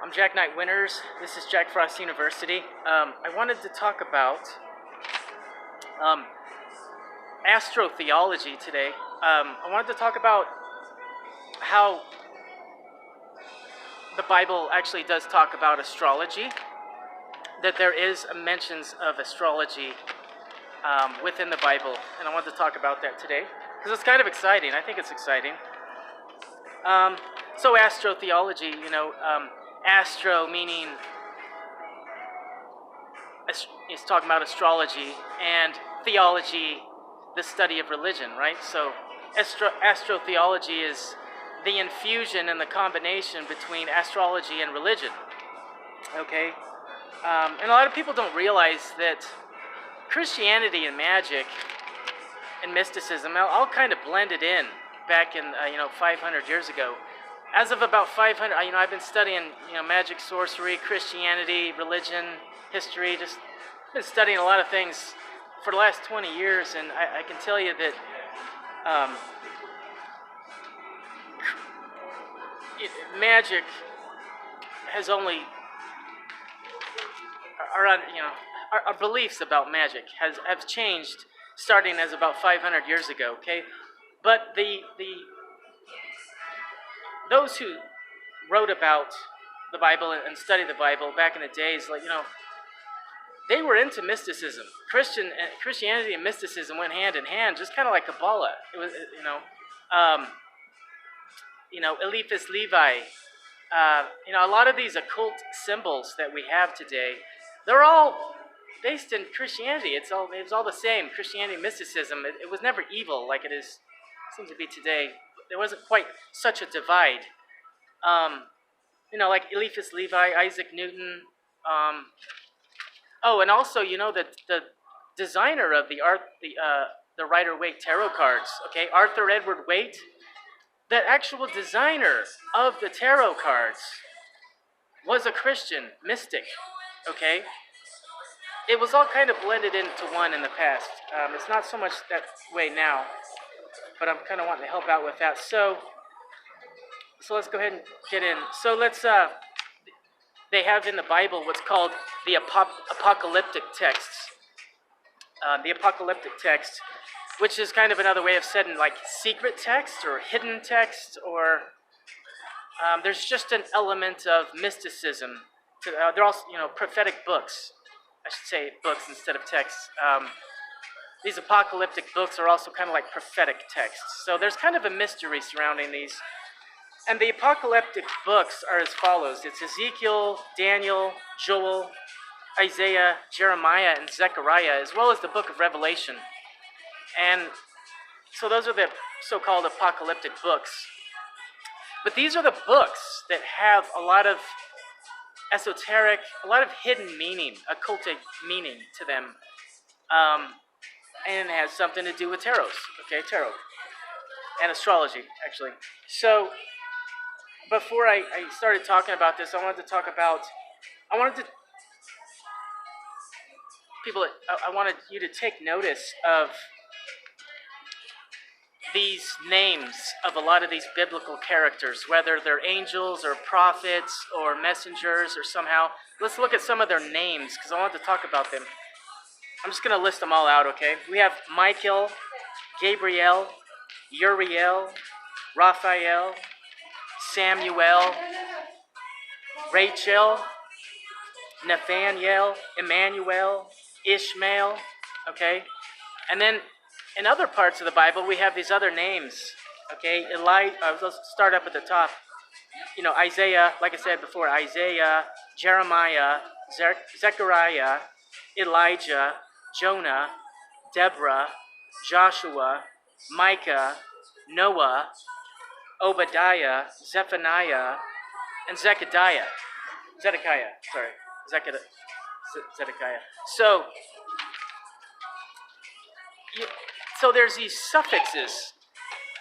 I'm Jack Knight Winters. This is Jack Frost University. I wanted to talk about Astro Theology today. I wanted to talk about how the Bible actually does talk about astrology, that there is mentions of astrology within the Bible, and I wanted to talk about that today because it's kind of exciting. I think it's exciting. So Astro Theology, Astro meaning it's talking about astrology, and theology, the study of religion, right? So Astro Theology is the infusion and the combination between astrology and religion. Okay, and a lot of people don't realize that Christianity and magic and mysticism all kind of blended in back in 500 years ago. As of about 500, I've been studying magic, sorcery, Christianity, religion, history. Just been studying a lot of things for the last 20 years, and I can tell you that magic has only our beliefs about magic have changed starting as about 500 years ago. Okay, but those who wrote about the Bible and studied the Bible back in the days, they were into mysticism. Christianity and mysticism went hand in hand, just kind of like Kabbalah. It was, Eliphas Levi. A lot of these occult symbols that we have today, they're all based in Christianity. It was all the same. Christianity, mysticism. It was never evil like seems to be today. There wasn't quite such a divide. Like Eliphas Levi, Isaac Newton. And also, that the designer of the Rider-Waite tarot cards, okay, Arthur Edward Waite, the actual designer of the tarot cards was a Christian mystic, okay? It was all kind of blended into one in the past. It's not so much that way now, but I'm kind of wanting to help out with that. So let's go ahead and get in. So they have in the Bible what's called the apocalyptic texts. The apocalyptic text, which is kind of another way of saying like secret text or hidden text, or there's just an element of mysticism. They're also, prophetic books. I should say books instead of texts. These apocalyptic books are also kind of like prophetic texts. So there's kind of a mystery surrounding these. And the apocalyptic books are as follows. It's Ezekiel, Daniel, Joel, Isaiah, Jeremiah, and Zechariah, as well as the book of Revelation. And so those are the so-called apocalyptic books. But these are the books that have a lot of esoteric, a lot of hidden meaning, occultic meaning to them. And it has something to do with tarot, and astrology, actually. So before I started talking about this, I wanted you to take notice of these names of a lot of these biblical characters, whether they're angels or prophets or messengers or somehow. Let's look at some of their names because I want to talk about them. I'm just going to list them all out, okay? We have Michael, Gabriel, Uriel, Raphael, Samuel, Rachel, Nathaniel, Emmanuel, Ishmael, okay? And then in other parts of the Bible, we have these other names, okay? Let's start up at the top. Isaiah, like I said before, Isaiah, Jeremiah, Zechariah, Elijah, Jonah, Deborah, Joshua, Micah, Noah, Obadiah, Zephaniah, and Zedekiah. So there's these suffixes.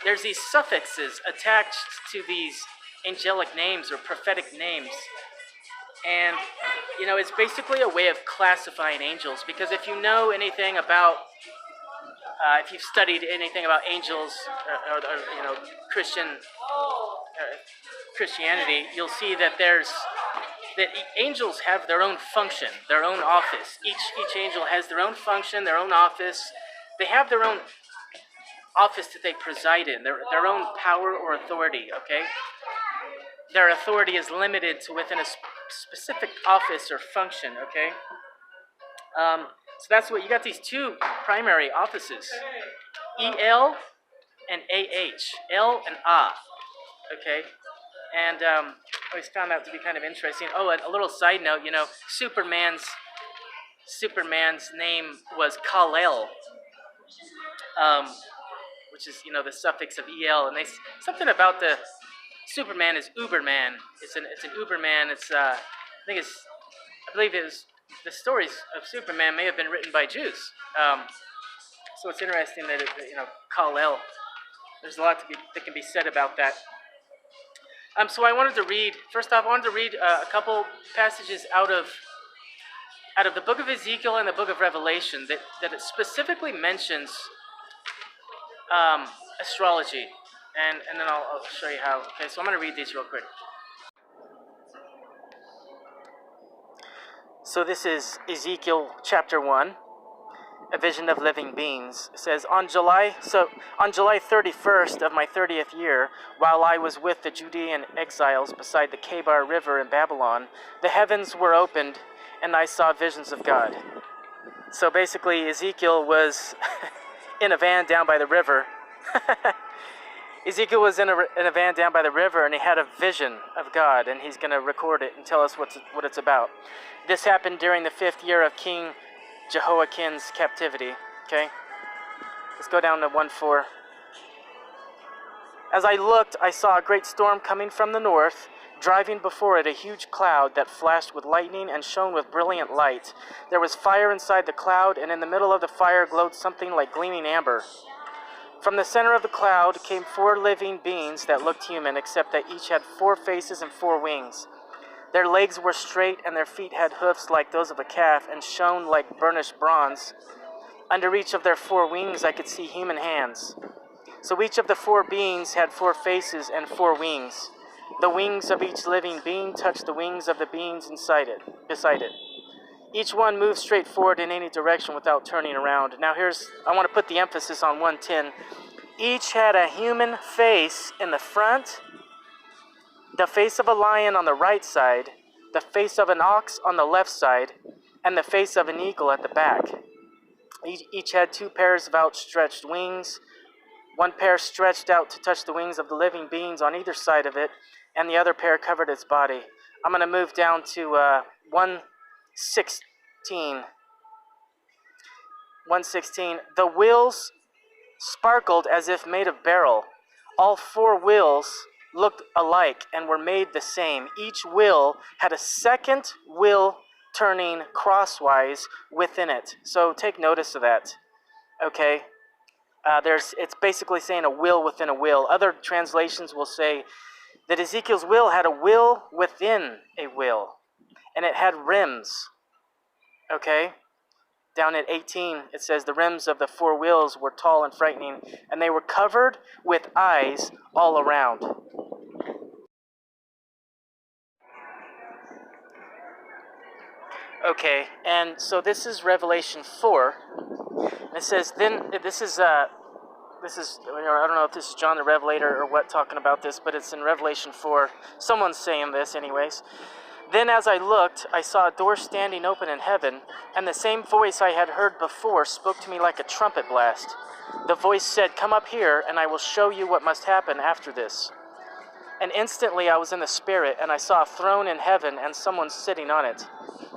There's these suffixes attached to these angelic names or prophetic names. And, it's basically a way of classifying angels, because if you know anything about, if you've studied anything about angels or Christianity, you'll see that there's that angels have their own function, their own office. Each angel has their own function, their own office. They have their own office that they preside in, their own power or authority, okay? Their authority is limited to within a specific office or function, okay? So that's what, you got these two primary offices, El and Ah, El and Ah, okay? And I always found that to be kind of interesting. Oh, and a little side note, you know, Superman's name was Kal-El, which is, you know, the suffix of El, and something about the Superman is Uberman. It's an Uberman. It's I believe it was, the stories of Superman may have been written by Jews. So it's interesting that you know, Kal-El. There's a lot that can be said about that. So I wanted to read, first off, a couple passages out of the book of Ezekiel and the book of Revelation that it specifically mentions astrology. And then I'll show you how. Okay, so I'm going to read these real quick. So this is Ezekiel chapter 1, a vision of living beings. It says, on July 31st of my 30th year, while I was with the Judean exiles beside the Kebar River in Babylon, the heavens were opened, and I saw visions of God. So basically, Ezekiel was in a van down by the river. Ezekiel was in a van down by the river, and he had a vision of God, and he's going to record it and tell us what it's about. This happened during the 5th year of King Jehoiakim's captivity. Okay, let's go down to 1:4. As I looked, I saw a great storm coming from the north, driving before it a huge cloud that flashed with lightning and shone with brilliant light. There was fire inside the cloud, and in the middle of the fire glowed something like gleaming amber. From the center of the cloud came 4 living beings that looked human, except that each had 4 faces and 4 wings. Their legs were straight, and their feet had hoofs like those of a calf, and shone like burnished bronze. Under each of their 4 wings I could see human hands. So each of the 4 beings had 4 faces and 4 wings. The wings of each living being touched the wings of the beings beside it. Each one moved straight forward in any direction without turning around. Now I want to put the emphasis on 1:10. Each had a human face in the front, the face of a lion on the right side, the face of an ox on the left side, and the face of an eagle at the back. Each had 2 pairs of outstretched wings. One pair stretched out to touch the wings of the living beings on either side of it, and the other pair covered its body. I'm going to move down to 1:16. 1:16. The wheels sparkled as if made of beryl. All 4 wheels looked alike and were made the same. Each wheel had a second wheel turning crosswise within it. So take notice of that. Okay? It's basically saying a wheel within a wheel. Other translations will say that Ezekiel's wheel had a wheel within a wheel, and it had rims. Okay? Down at 18, it says the rims of the 4 wheels were tall and frightening, and they were covered with eyes all around. Okay, and so this is Revelation 4. It says, this is I don't know if this is John the Revelator or what talking about this, but it's in Revelation 4. Someone's saying this anyways. Then as I looked, I saw a door standing open in heaven, and the same voice I had heard before spoke to me like a trumpet blast. The voice said, "Come up here, and I will show you what must happen after this." And instantly I was in the Spirit, and I saw a throne in heaven and someone sitting on it.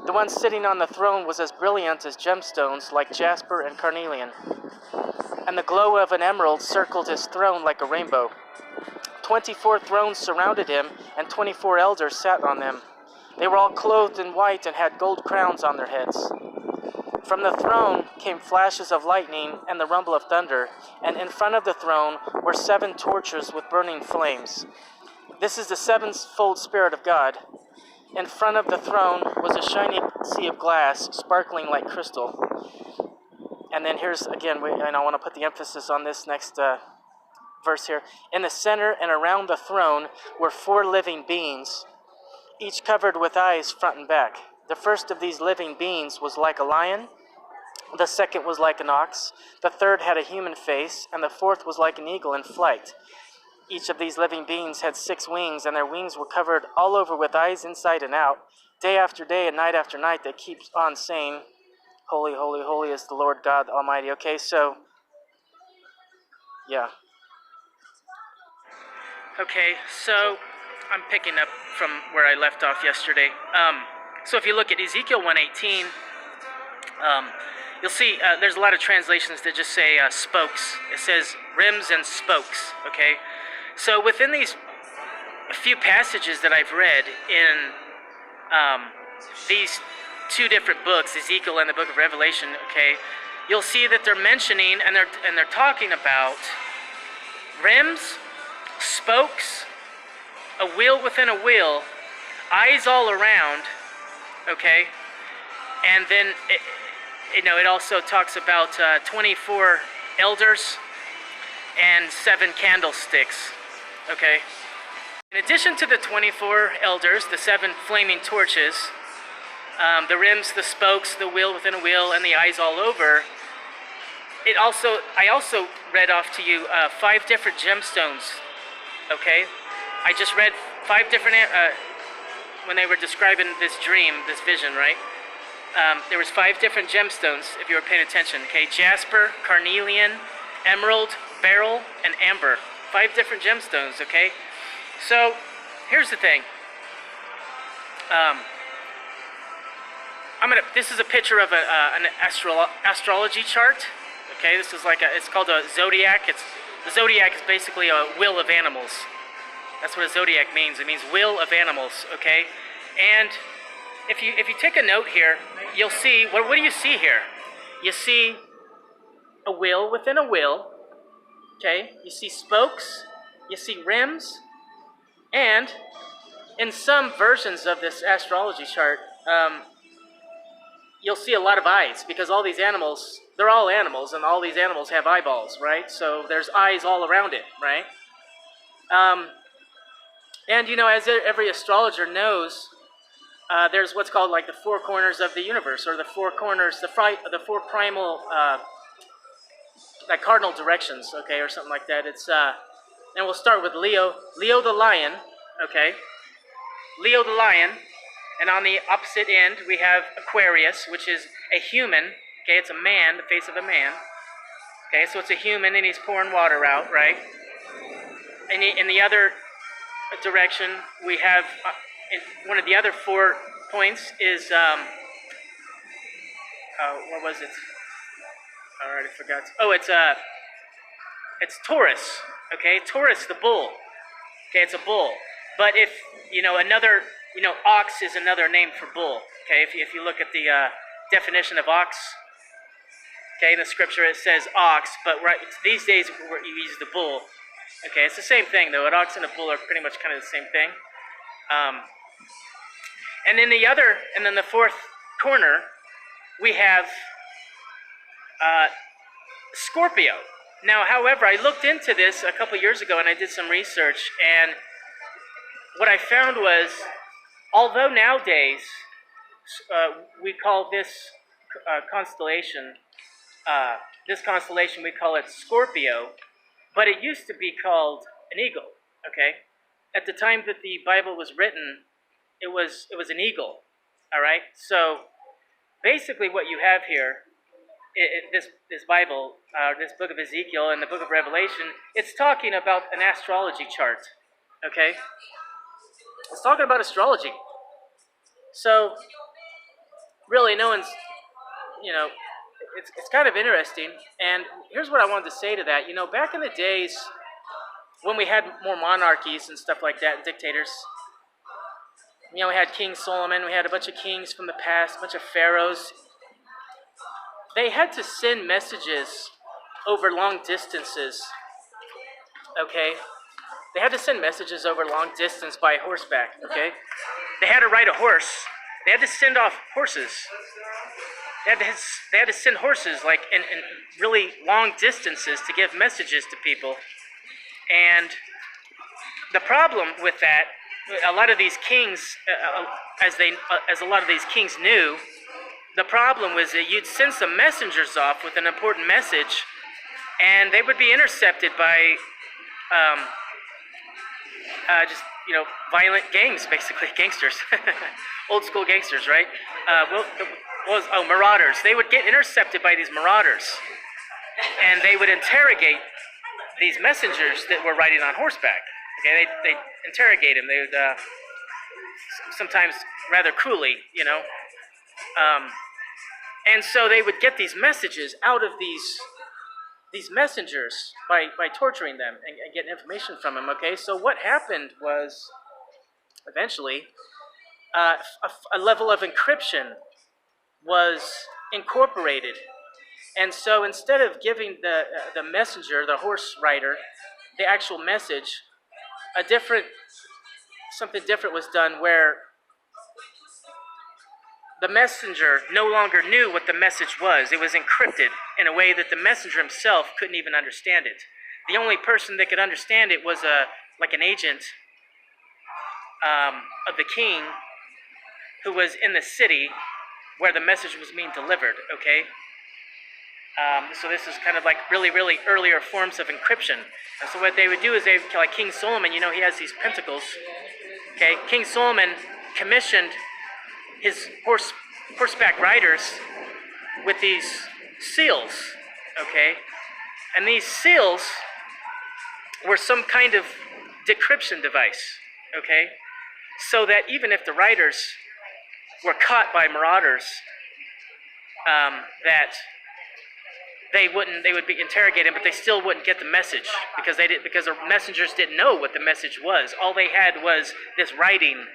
The one sitting on the throne was as brilliant as gemstones, like jasper and carnelian. And the glow of an emerald circled his throne like a rainbow. 24 thrones surrounded him, and 24 elders sat on them. They were all clothed in white and had gold crowns on their heads. From the throne came flashes of lightning and the rumble of thunder, and in front of the throne were 7 torches with burning flames. This is the 7-fold Spirit of God. In front of the throne was a shining sea of glass, sparkling like crystal. And then here's, again, and I want to put the emphasis on this next verse here. In the center and around the throne were 4 living beings. each covered with eyes front and back. The first of these living beings was like a lion, the second was like an ox, the third had a human face, and the fourth was like an eagle in flight. Each of these living beings had 6 wings, and their wings were covered all over with eyes inside and out. Day after day and night after night, they keep on saying, Holy, holy, holy is the Lord God Almighty. Okay, so, yeah. Okay, so I'm picking up from where I left off yesterday. So if you look at Ezekiel 1:18, you'll see there's a lot of translations that just say spokes. It says rims and spokes, okay? So within these few passages that I've read in these 2 different books, Ezekiel and the book of Revelation, okay, you'll see that they're mentioning and they're talking about rims, spokes, a wheel within a wheel, eyes all around, okay, and then it also talks about 24 elders and 7 candlesticks, okay. In addition to the 24 elders, the 7 flaming torches, the rims, the spokes, the wheel within a wheel, and the eyes all over, I also read off to you 5 different gemstones, okay. I just read 5 different, when they were describing this dream, this vision, right? There was 5 different gemstones, if you were paying attention, okay? Jasper, carnelian, emerald, beryl, and amber. 5 different gemstones, okay? So, here's the thing. This is a picture of an astrology chart, okay? This is it's called a Zodiac. The Zodiac is basically a wheel of animals. That's what a Zodiac means. It means wheel of animals, okay? And if you take a note here, you'll see, what do you see here? You see a wheel within a wheel, okay? You see spokes, you see rims, and in some versions of this astrology chart, you'll see a lot of eyes, because all these animals, they're all animals, and all these animals have eyeballs, right? So there's eyes all around it, right? And as every astrologer knows, there's what's called like the 4 corners of the universe, or the 4 corners, the 4 primal, like cardinal directions, okay, or something like that. It's and we'll start with Leo the lion, okay, Leo the lion, and on the opposite end we have Aquarius, which is a human, okay, it's a man, the face of a man, okay, so it's a human and he's pouring water out, right? And in the other direction we have one of the other 4 points is what was it? All right, I forgot. Oh, it's Taurus. Okay, Taurus, the bull. Okay, it's a bull. But if another ox is another name for bull. Okay, if you look at the definition of ox, okay, in the scripture it says ox, but these days you use the bull. Okay, it's the same thing though. An ox and a bull are pretty much kind of the same thing. And then the 4th corner, we have Scorpio. Now, however, I looked into this a couple years ago and I did some research, and what I found was, although nowadays we call this constellation, we call it Scorpio, but it used to be called an eagle, okay? At the time that the Bible was written, it was an eagle, all right? So basically what you have here, this Bible, this book of Ezekiel and the book of Revelation, it's talking about an astrology chart, okay? It's talking about astrology. So really no one's, it's kind of interesting. And here's what I wanted to say to that. Back in the days when we had more monarchies and stuff like that, and dictators, we had King Solomon, we had a bunch of kings from the past, a bunch of pharaohs. They had to send messages over long distances, okay? They had to send messages over long distance by horseback, okay? They had to ride a horse. They had to send off horses. They had to send horses like in really long distances to give messages to people. And the problem with that a lot of these kings, as a lot of these kings knew, the problem was that you'd send some messengers off with an important message, and they would be intercepted by just violent gangs, basically gangsters, old school gangsters, right? Marauders. They would get intercepted by these marauders, and they would interrogate these messengers that were riding on horseback. Okay, they interrogate them. They would sometimes rather cruelly, and so they would get these messages out of these messengers by torturing them and getting information from them. Okay, so what happened was eventually a level of encryption was incorporated, and so instead of giving the messenger, the horse rider, the actual message, something different was done where the messenger no longer knew what the message was. It was encrypted in a way that the messenger himself couldn't even understand it. The only person that could understand it was like an agent of the king who was in the city where the message was being delivered, okay? So this is kind of like really, really earlier forms of encryption. And so what they would do is like King Solomon, he has these pentacles. Okay, King Solomon commissioned his horseback riders with these seals, okay? And these seals were some kind of decryption device, okay? So that even if the riders were caught by marauders, that they would be interrogated, but they still wouldn't get the message because the messengers didn't know what the message was. All they had was this writing,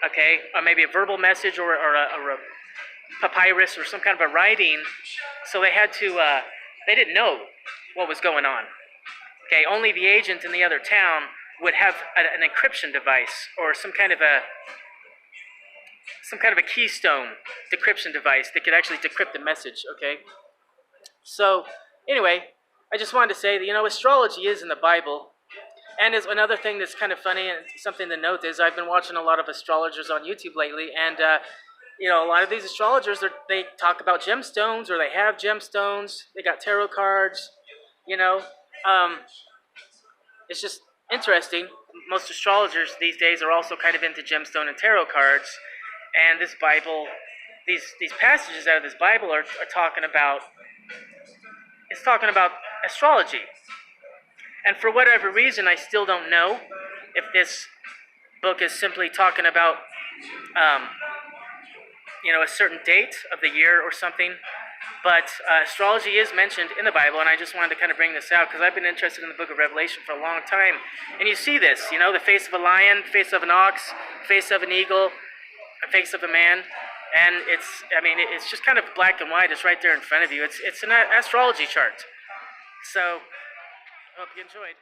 okay, or maybe a verbal message or a papyrus or some kind of a writing. So they had to. They didn't know what was going on. Okay, only the agent in the other town would have an encryption device or some kind of a keystone decryption device that could actually decrypt the message. Okay. So, anyway, I just wanted to say that, astrology is in the Bible. And is another thing that's kind of funny and something to note is I've been watching a lot of astrologers on YouTube lately, and, a lot of these astrologers, they talk about gemstones, or they have gemstones, they got tarot cards, it's just interesting. Most astrologers these days are also kind of into gemstone and tarot cards, and this Bible, these passages out of this Bible are talking about astrology. And for whatever reason, I still don't know if this book is simply talking about, a certain date of the year or something. But astrology is mentioned in the Bible, and I just wanted to kind of bring this out because I've been interested in the book of Revelation for a long time. And you see this, the face of a lion, face of an ox, face of an eagle, a face of a man. And it's just kind of black and white. It's right there in front of you. It's an astrology chart. So, I hope you enjoyed.